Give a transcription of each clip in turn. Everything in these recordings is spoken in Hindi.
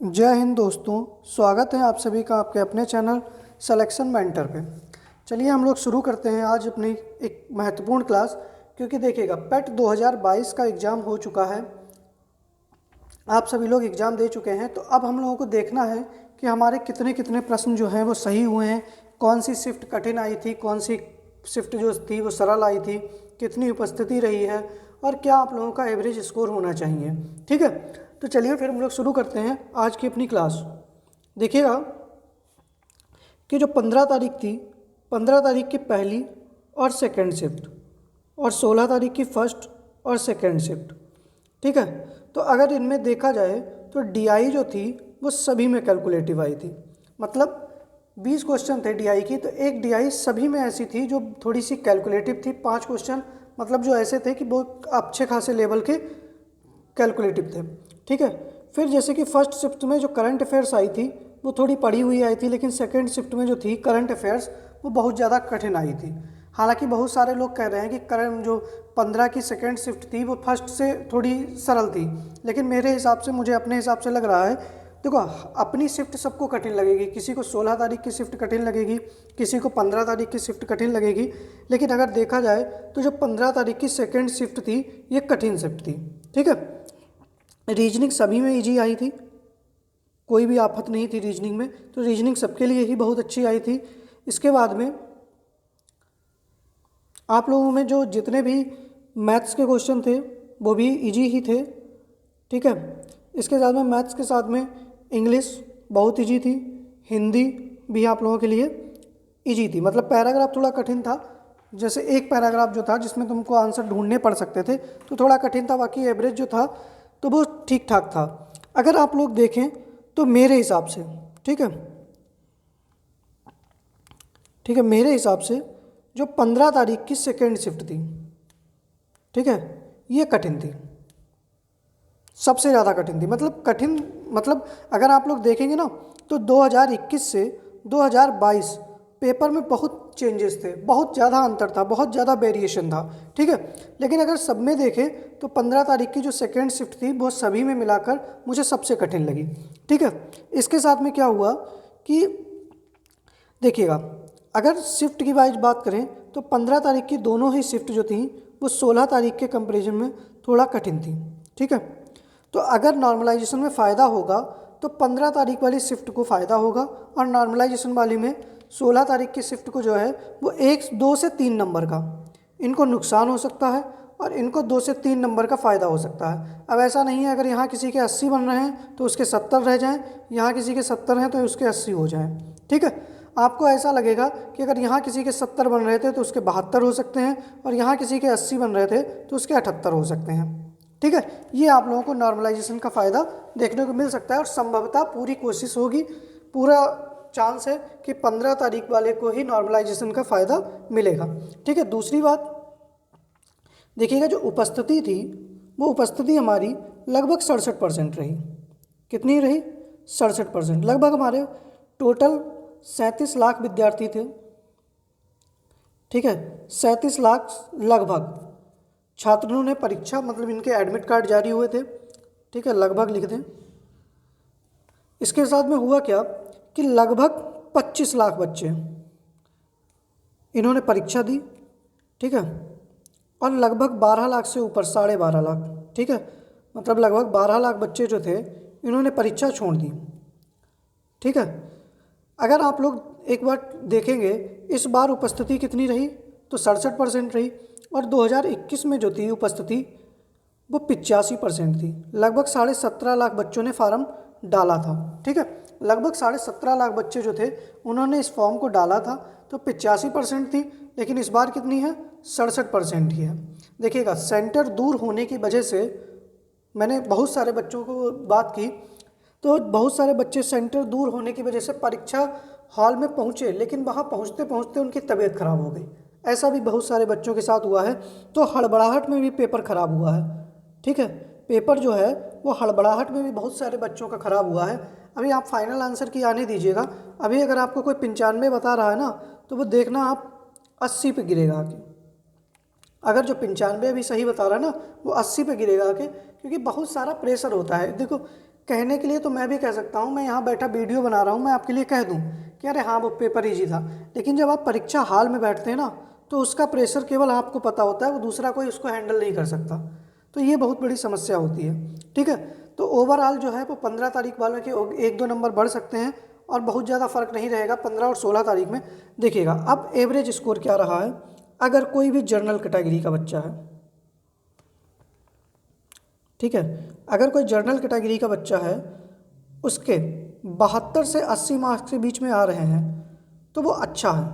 जय हिंद दोस्तों, स्वागत है आप सभी का आपके अपने चैनल सिलेक्शन मेंटर पे। चलिए हम लोग शुरू करते हैं आज अपनी एक महत्वपूर्ण क्लास। क्योंकि देखिएगा पेट 2022 का एग्ज़ाम हो चुका है, आप सभी लोग एग्ज़ाम दे चुके हैं। तो अब हम लोगों को देखना है कि हमारे कितने कितने प्रश्न जो हैं वो सही हुए हैं, कौन सी शिफ्ट कठिन आई थी, कौन सी शिफ्ट जो थी वो सरल आई थी, कितनी उपस्थिति रही है और क्या आप लोगों का एवरेज स्कोर होना चाहिए। ठीक है, तो चलिए फिर हम लोग शुरू करते हैं आज की अपनी क्लास। देखिएगा कि जो 15 तारीख थी, 15 तारीख की पहली और सेकंड शिफ्ट और 16 तारीख की फर्स्ट और सेकंड शिफ्ट। ठीक है, तो अगर इनमें देखा जाए तो डीआई जो थी वो सभी में कैलकुलेटिव आई थी। मतलब 20 क्वेश्चन थे डीआई की, तो एक डीआई सभी में ऐसी थी जो थोड़ी सी कैलकुलेटिव थी। 5 क्वेश्चन मतलब जो ऐसे थे कि बहुत अच्छे खासे लेवल के कैलकुलेटिव थे। ठीक है, फिर जैसे कि फर्स्ट शिफ्ट में जो करंट अफेयर्स आई थी वो थोड़ी पढ़ी हुई आई थी, लेकिन सेकंड शिफ्ट में जो थी करंट अफेयर्स वो बहुत ज़्यादा कठिन आई थी। हालांकि बहुत सारे लोग कह रहे हैं कि करंट जो 15 की सेकंड शिफ्ट थी वो फर्स्ट से थोड़ी सरल थी, लेकिन मेरे हिसाब से, मुझे अपने हिसाब से लग रहा है, देखो अपनी शिफ्ट सबको कठिन लगेगी। किसी को 16 तारीख की शिफ्ट कठिन लगेगी, किसी को 15 तारीख की शिफ्ट कठिन लगेगी, लेकिन अगर देखा जाए तो जो 15 तारीख की सेकंड शिफ्ट थी ये कठिन शिफ्ट थी। ठीक है, रीजनिंग सभी में इजी आई थी, कोई भी आफत नहीं थी रीजनिंग में, तो रीजनिंग सबके लिए ही बहुत अच्छी आई थी। इसके बाद में आप लोगों में जो जितने भी मैथ्स के क्वेश्चन थे वो भी इजी ही थे। ठीक है, इसके साथ में मैथ्स के साथ में इंग्लिश बहुत इजी थी, हिंदी भी आप लोगों के लिए इजी थी। मतलब पैराग्राफ थोड़ा कठिन था, जैसे एक पैराग्राफ जो था जिसमें तुमको आंसर ढूंढने पड़ सकते थे तो थोड़ा कठिन था, बाकी एवरेज जो था तो वो ठीक ठाक था। अगर आप लोग देखें तो मेरे हिसाब से, ठीक है, ठीक है, मेरे हिसाब से जो 15 तारीख की सेकेंड शिफ्ट थी, ठीक है, ये कठिन थी, सबसे ज़्यादा कठिन थी। मतलब कठिन, मतलब अगर आप लोग देखेंगे ना तो 2021 से 2022 पेपर में बहुत चेंजेस थे, बहुत ज़्यादा अंतर था, बहुत ज़्यादा वेरिएशन था। ठीक है, लेकिन अगर सब में देखें तो 15 तारीख की जो सेकेंड शिफ्ट थी वो सभी में मिलाकर मुझे सबसे कठिन लगी। ठीक है, इसके साथ में क्या हुआ कि देखिएगा, अगर शिफ्ट की वाइज बात करें तो 15 तारीख की दोनों ही शिफ्ट जो थी वो 16 तारीख के कंपैरिजन में थोड़ा कठिन थी। ठीक है, तो अगर नॉर्मलाइजेशन में फ़ायदा होगा तो 15 तारीख वाली शिफ्ट को फ़ायदा होगा, और नॉर्मलाइजेशन वाली में 16 तारीख की शिफ्ट को जो है वो 1, 2 से 3 नंबर का इनको नुकसान हो सकता है और इनको 2 से 3 नंबर का फ़ायदा हो सकता है। अब ऐसा नहीं है अगर यहाँ किसी के 80 बन रहे हैं तो उसके 70 रह जाएं, यहाँ किसी के 70 हैं तो उसके 80 हो जाएं। ठीक है, आपको ऐसा लगेगा कि अगर यहाँ किसी के 70 बन रहे थे तो उसके 72 हो सकते हैं, और यहाँ किसी के 80 बन रहे थे तो उसके 78 हो सकते हैं। ठीक है, ये आप लोगों को नॉर्मलाइजेशन का फ़ायदा देखने को मिल सकता है, और संभवतः पूरी कोशिश होगी, पूरा चांस है कि 15 तारीख वाले को ही नॉर्मलाइजेशन का फ़ायदा मिलेगा। ठीक है, दूसरी बात देखिएगा, जो उपस्थिति थी वो उपस्थिति हमारी लगभग 67% रही। कितनी रही? 67%। लगभग हमारे टोटल 37 लाख विद्यार्थी थे। ठीक है, 37 लाख लगभग छात्रों ने परीक्षा, मतलब इनके एडमिट कार्ड जारी हुए थे। ठीक है, लगभग लिख दें। इसके साथ में हुआ क्या कि लगभग 25 लाख बच्चे इन्होंने परीक्षा दी। ठीक है, और लगभग 12 लाख से ऊपर, 12.5 लाख, ठीक है, मतलब लगभग 12 लाख बच्चे जो थे इन्होंने परीक्षा छोड़ दी। ठीक है, अगर आप लोग एक बार देखेंगे इस बार उपस्थिति कितनी रही तो 67% रही, और 2021 में जो थी उपस्थिति वो 85% थी। लगभग 17.5 लाख बच्चों ने फार्म डाला था। ठीक है, लगभग 17.5 लाख बच्चे जो थे उन्होंने इस फॉर्म को डाला था, तो 85% थी, लेकिन इस बार कितनी है? 67% ही है। देखिएगा, सेंटर दूर होने की वजह से, मैंने बहुत सारे बच्चों को बात की तो बहुत सारे बच्चे सेंटर दूर होने की वजह से परीक्षा हॉल में पहुँचे, लेकिन वहाँ पहुँचते पहुँचते उनकी तबीयत खराब हो गई। ऐसा भी बहुत सारे बच्चों के साथ हुआ है, तो हड़बड़ाहट में भी पेपर ख़राब हुआ है। ठीक है, पेपर जो है वो हड़बड़ाहट में भी बहुत सारे बच्चों का ख़राब हुआ है। अभी आप फाइनल आंसर की आने दीजिएगा, अभी अगर आपको कोई 95 बता रहा है ना तो वो देखना आप 80 पे गिरेगा आके। अगर जो 95 भी सही बता रहा है ना वो 80 पे गिरेगा आके, क्योंकि बहुत सारा प्रेशर होता है। देखो कहने के लिए तो मैं भी कह सकता हूँ, मैं यहाँ बैठा वीडियो बना रहा हूँ, मैं आपके लिए कह दूँ कि अरे हाँ वो पेपर ईजी था, लेकिन जब आप परीक्षा हाल में बैठते हैं ना तो उसका प्रेशर केवल आपको पता होता है, वो दूसरा कोई उसको हैंडल नहीं कर सकता। तो ये बहुत बड़ी समस्या होती है। ठीक है, तो ओवरऑल जो है वो 15 तारीख वालों के 1-2 नंबर बढ़ सकते हैं और बहुत ज़्यादा फर्क नहीं रहेगा 15 और 16 तारीख में। देखिएगा अब एवरेज स्कोर क्या रहा है। अगर कोई भी जर्नल कैटेगरी का बच्चा है, ठीक है, अगर कोई जर्नल कैटेगरी का बच्चा है, उसके 72 से 80 मार्क्स के बीच में आ रहे हैं तो वो अच्छा है,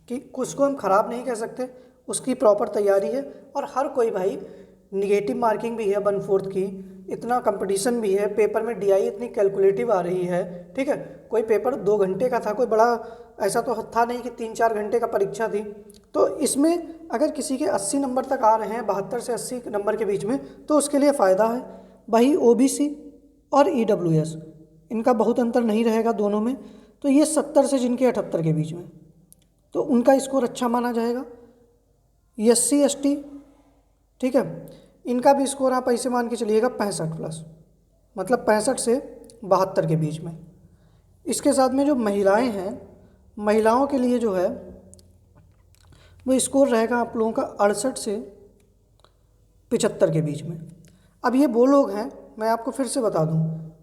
कि उसको हम ख़राब नहीं कह सकते, उसकी प्रॉपर तैयारी है। और हर कोई भाई, निगेटिव मार्किंग भी है 1/4 की, इतना कंपटीशन भी है, पेपर में डीआई इतनी कैलकुलेटिव आ रही है। ठीक है, कोई पेपर 2 घंटे का था, कोई बड़ा ऐसा तो था नहीं कि 3-4 घंटे का परीक्षा थी। तो इसमें अगर किसी के 80 नंबर तक आ रहे हैं, 72 से 80 नंबर के बीच में, तो उसके लिए फ़ायदा है। भाई ओबीसी और ईडब्ल्यूएस, इनका बहुत अंतर नहीं रहेगा दोनों में, तो ये 70 से जिनके 78 के बीच में, तो उनका स्कोर अच्छा माना जाएगा। एससी एसटी, ठीक है, इनका भी स्कोर आप ऐसे मान के चलिएगा 65+, मतलब 65 से 72 के बीच में। इसके साथ में जो महिलाएं हैं, महिलाओं के लिए जो है वो स्कोर रहेगा आप लोगों का 68 से 75 के बीच में। अब ये वो लोग हैं, मैं आपको फिर से बता दूं,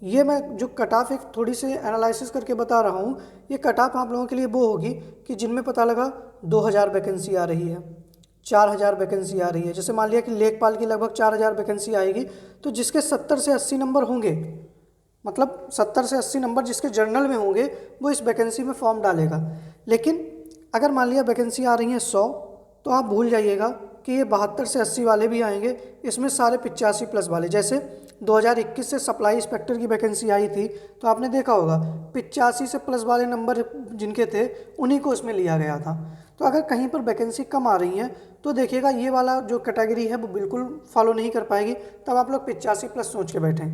ये मैं जो कट ऑफ एक थोड़ी सी एनालिसिस करके बता रहा हूँ, ये कट ऑफ आप लोगों के लिए वो होगी कि जिनमें पता लगा 2000 वैकेंसी आ रही है, 4000 वैकेंसी आ रही है। जैसे मान लिया कि लेखपाल की लगभग 4000 वैकेंसी आएगी, तो जिसके 70 से 80 नंबर होंगे, मतलब 70 से 80 नंबर जिसके जर्नल में होंगे, वो इस वैकेंसी में फॉर्म डालेगा। लेकिन अगर मान लिया वैकेंसी आ रही है 100, तो आप भूल जाइएगा कि ये 72 से 80 वाले भी आएंगे, इसमें सारे 85+ वाले। जैसे 2021 से सप्लाई इंस्पेक्टर की वैकेंसी आई थी, तो आपने देखा होगा 85 से प्लस वाले नंबर जिनके थे उन्हीं को उसमें लिया गया था। तो अगर कहीं पर वैकेंसी कम आ रही है तो देखिएगा ये वाला जो कैटेगरी है वो बिल्कुल फॉलो नहीं कर पाएगी, तब आप लोग 85+ सोच के बैठें।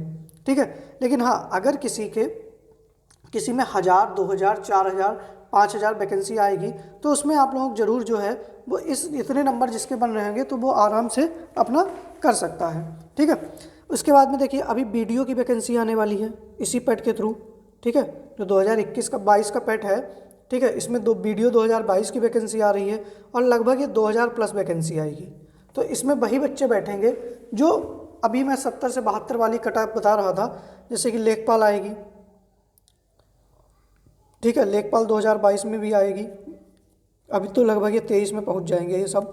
ठीक है, लेकिन हाँ, अगर किसी में 1000, 2000, 4000, 5000 वैकेंसी आएगी, तो उसमें आप लोग ज़रूर जो है वो इतने नंबर जिसके बन रहेंगे तो वो आराम से अपना कर सकता है। ठीक है, उसके बाद में देखिए अभी बीडीओ की वैकेंसी आने वाली है इसी पैट के थ्रू। ठीक है, जो 2021 का 22 का पैट है, ठीक है, इसमें बीडीओ 2022 की वैकेंसी आ रही है और लगभग ये 2000+ वैकेंसी आएगी। तो इसमें वही बच्चे बैठेंगे जो अभी मैं 70 से 72 वाली कट बता रहा था। जैसे कि लेखपाल आएगी, ठीक है, लेखपाल 2022 में भी आएगी, अभी तो लगभग ये 23 में पहुंच जाएंगे ये सब।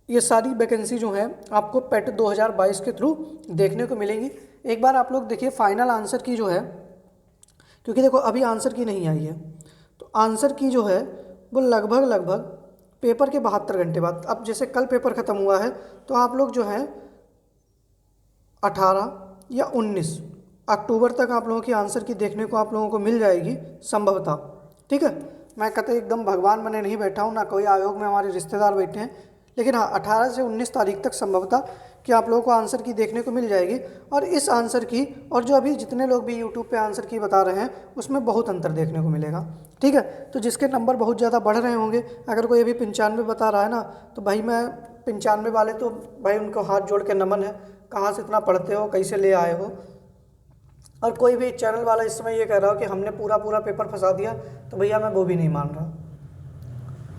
ये सारी वैकेंसी जो है आपको पैट 2022 के थ्रू देखने को मिलेंगी। एक बार आप लोग देखिए फाइनल आंसर की जो है, क्योंकि देखो अभी आंसर की नहीं आई है, तो आंसर की जो है वो लगभग पेपर के 72 घंटे बाद, अब जैसे कल पेपर ख़त्म हुआ है तो आप लोग जो है 18 या 19 अक्टूबर तक आप लोगों की आंसर की देखने को आप लोगों को मिल जाएगी संभवतः। ठीक है, मैं कतई एकदम भगवान बने नहीं बैठा हूँ, ना कोई आयोग में हमारे रिश्तेदार बैठे हैं, लेकिन हाँ 18 से 19 तारीख तक संभवतः कि आप लोगों को आंसर की देखने को मिल जाएगी। और इस आंसर की और जो अभी जितने लोग भी यूट्यूब पे आंसर की बता रहे हैं उसमें बहुत अंतर देखने को मिलेगा। ठीक है, तो जिसके नंबर बहुत ज़्यादा बढ़ रहे होंगे, अगर कोई अभी 95 बता रहा है ना, तो भाई मैं 95 वाले तो भाई उनको हाथ जोड़ के नमन है, कहाँ से इतना पढ़ते हो, कैसे ले आए हो। और कोई भी चैनल वाला इस समय ये कह रहा हो कि हमने पूरा पेपर फंसा दिया, तो भैया मैं वो भी नहीं मान रहा।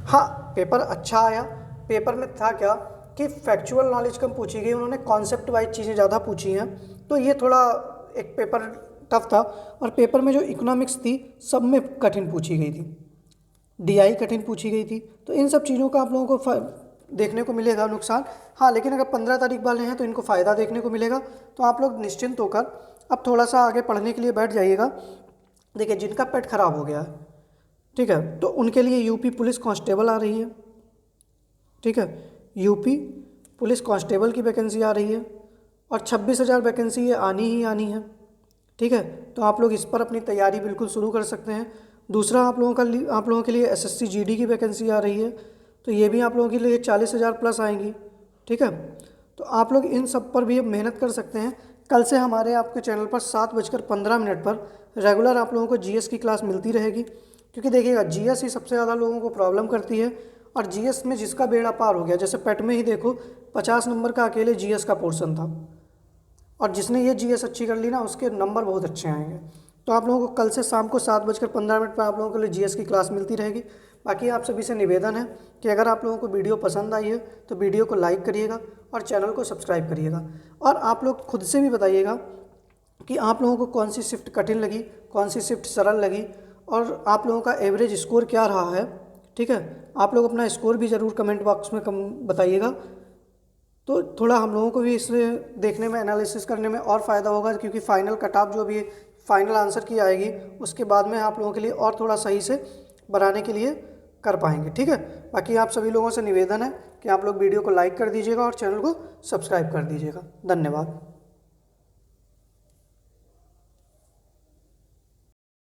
हाँ, पेपर अच्छा आया, पेपर में था क्या कि फैक्चुअल नॉलेज कम पूछी गई, उन्होंने कॉन्सेप्ट वाइज चीज़ें ज़्यादा पूछी हैं, तो ये थोड़ा एक पेपर टफ था। और पेपर में जो इकोनॉमिक्स थी सब में कठिन पूछी गई थी, डीआई कठिन पूछी गई थी, तो इन सब चीज़ों का आप लोगों को देखने को मिलेगा नुकसान। हाँ, लेकिन अगर 15 तारीख वाले हैं तो इनको फ़ायदा देखने को मिलेगा। तो आप लोग निश्चिंत होकर अब थोड़ा सा आगे पढ़ने के लिए बैठ जाइएगा। देखिए जिनका पेट ख़राब हो गया है, ठीक है, तो उनके लिए यूपी पुलिस कांस्टेबल आ रही है। ठीक है, यूपी पुलिस कांस्टेबल की वैकेंसी आ रही है और 26,000 वैकेंसी ये आनी ही आनी है। ठीक है, तो आप लोग इस पर अपनी तैयारी बिल्कुल शुरू कर सकते हैं। दूसरा आप लोगों के लिए एसएससी जीडी की वैकेंसी आ रही है, तो ये भी आप लोगों के लिए 40,000+ आएंगी। ठीक है, तो आप लोग इन सब पर भी मेहनत कर सकते हैं। कल से हमारे आपके चैनल पर 7:15 पर रेगुलर आप लोगों को जीएस की क्लास मिलती रहेगी, क्योंकि देखिएगा जीएस ही सबसे ज़्यादा लोगों को प्रॉब्लम करती है। और जीएस में जिसका बेड़ा पार हो गया, जैसे पेट में ही देखो 50 नंबर का अकेले जीएस का पोर्शन था, और जिसने ये जीएस अच्छी कर ली ना उसके नंबर बहुत अच्छे आएंगे। तो आप लोगों को कल से शाम को 7:15 पर आप लोगों के लिए जीएस की क्लास मिलती रहेगी। बाकी आप सभी से निवेदन है कि अगर आप लोगों को वीडियो पसंद आई है तो वीडियो को लाइक करिएगा और चैनल को सब्सक्राइब करिएगा। और आप लोग खुद से भी बताइएगा कि आप लोगों को कौन सी शिफ्ट कठिन लगी, कौन सी शिफ्ट सरल लगी, और आप लोगों का एवरेज स्कोर क्या रहा है। ठीक है, आप लोग अपना स्कोर भी ज़रूर कमेंट बॉक्स में बताइएगा। तो थोड़ा हम लोगों को भी इसे देखने में, एनालिसिस करने में और फ़ायदा होगा, क्योंकि फाइनल कट ऑफ जो भी फाइनल आंसर की आएगी उसके बाद में आप लोगों के लिए और थोड़ा सही से बनाने के लिए कर पाएंगे। ठीक है, बाकी आप सभी लोगों से निवेदन है कि आप लोग वीडियो को लाइक कर दीजिएगा और चैनल को सब्सक्राइब कर दीजिएगा। धन्यवाद।